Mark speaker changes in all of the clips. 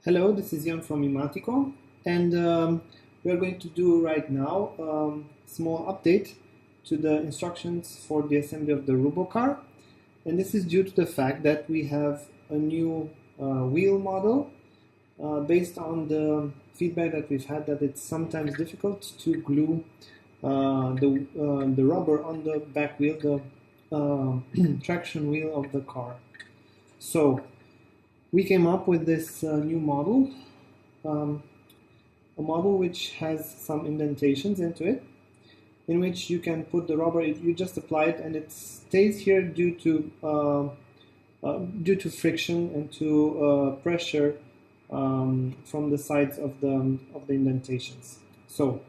Speaker 1: Hello, this is Jan from eematico, and we are going to do right now a small update to the instructions for the assembly of the rubocar, and this is due to the fact that we have a new wheel model based on the feedback that we've had that it's sometimes difficult to glue the rubber on the back wheel, the traction wheel of the car. So we came up with this new model, a model which has some indentations into it, in which you can put the rubber. You just apply it, and it stays here due to friction and to pressure from the sides of the indentations. So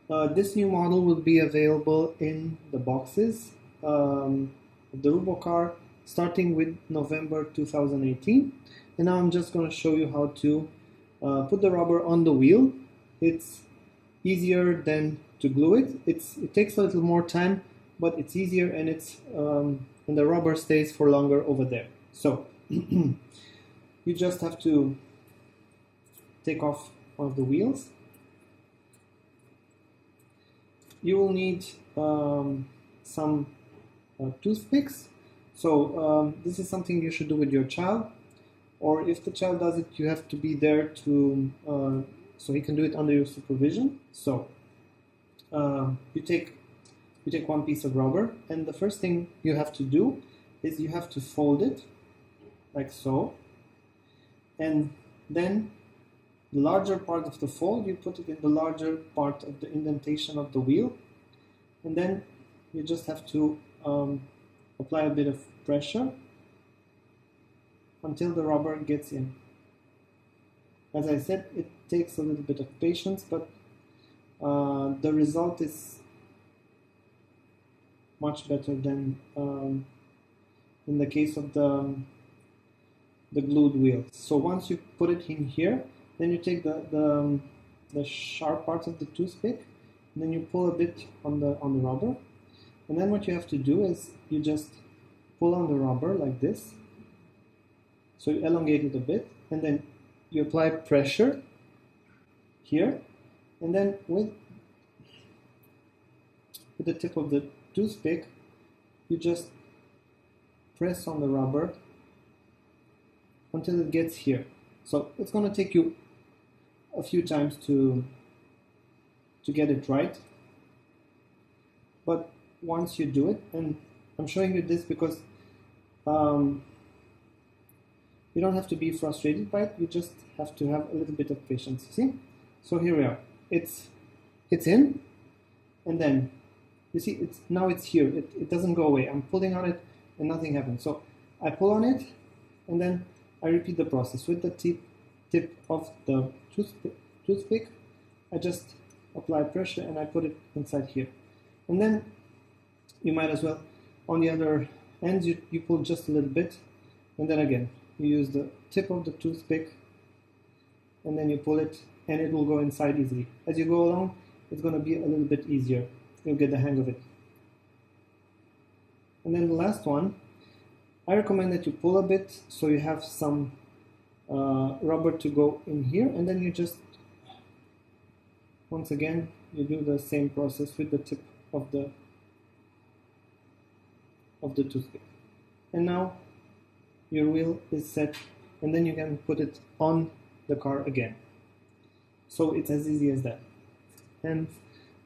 Speaker 1: this new model will be available in the boxes of the rubocar starting with November 2018. And now I'm just going to show you how to put the rubber on the wheel. It's easier than to glue it. It takes a little more time, but it's easier, and and the rubber stays for longer over there. So you just have to take off one of the wheels. You will need some toothpicks. So this is something you should do with your child, or if the child does it, you have to be there to so he can do it under your supervision. So you take one piece of rubber, and the first thing you have to do is you have to fold it like so, and then the larger part of the fold, you put it in the larger part of the indentation of the wheel, and then you just have to apply a bit of pressure until the rubber gets in. As I said, it takes a little bit of patience, but the result is much better than in the case of the glued wheel. So once you put it in here, then you take the sharp parts of the toothpick, and then you pull a bit on the rubber. And then what you have to do is you just pull on the rubber like this. So you elongate it a bit, and then you apply pressure here, and then with the tip of the toothpick, you just press on the rubber until it gets here. So it's going to take you a few times to get it right, but once you do it, and I'm showing you this because you don't have to be frustrated by it, you just have to have a little bit of patience. See? So here we are. It's in, and then you see now it's here. It doesn't go away. I'm pulling on it and nothing happens. So I pull on it, and then I repeat the process with the tip of the toothpick. I just apply pressure and I put it inside here, and then you might as well, on the other ends, you pull just a little bit, and then again you use the tip of the toothpick, and then you pull it, and it will go inside easily. As you go along, it's going to be a little bit easier. You'll get the hang of it. And then the last one, I recommend that you pull a bit so you have some rubber to go in here, and then you just, once again, you do the same process with the tip of the toothpick. And now your wheel is set, and then you can put it on the car again. So it's as easy as that. And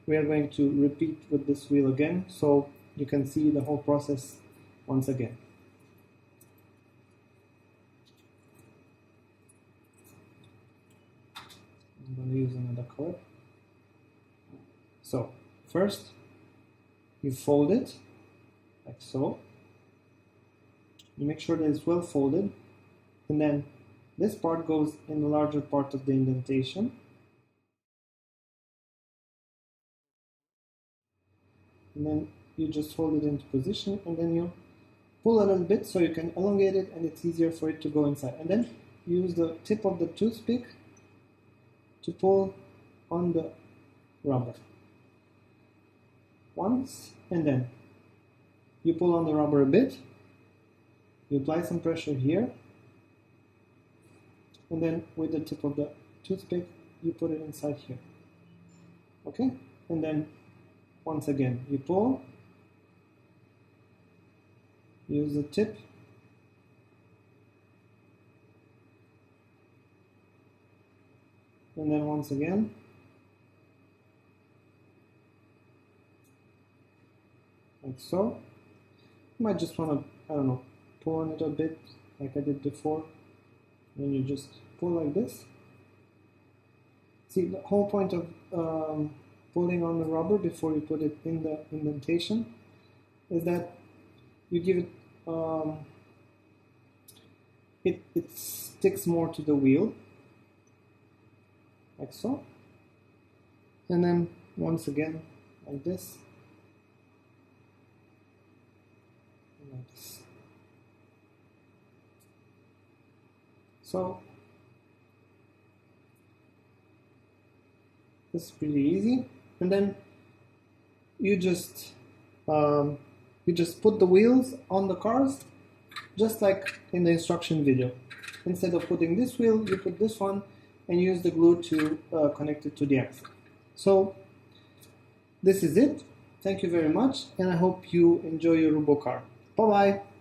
Speaker 1: we are going to repeat with this wheel again, so you can see the whole process once again. I'm going to use another color. So first you fold it like so. You make sure that it's well folded, and then this part goes in the larger part of the indentation. And then you just hold it into position, and then you pull a little bit so you can elongate it, and it's easier for it to go inside. And then you use the tip of the toothpick to pull on the rubber once, and then you pull on the rubber a bit, you apply some pressure here, and then with the tip of the toothpick you put it inside here. Okay, and then once again you pull, use the tip, and then once again like so. You might just want to, I don't know, pull on it a bit like I did before, and you just pull like this. See, the whole point of pulling on the rubber before you put it in the indentation is that you give it, it sticks more to the wheel, like so, and then once again like this, and like this. So this is pretty easy, and then you just put the wheels on the cars just like in the instruction video. Instead of putting this wheel, you put this one and use the glue to connect it to the axle. So this is it. Thank you very much, and I hope you enjoy your rubocar. Bye bye.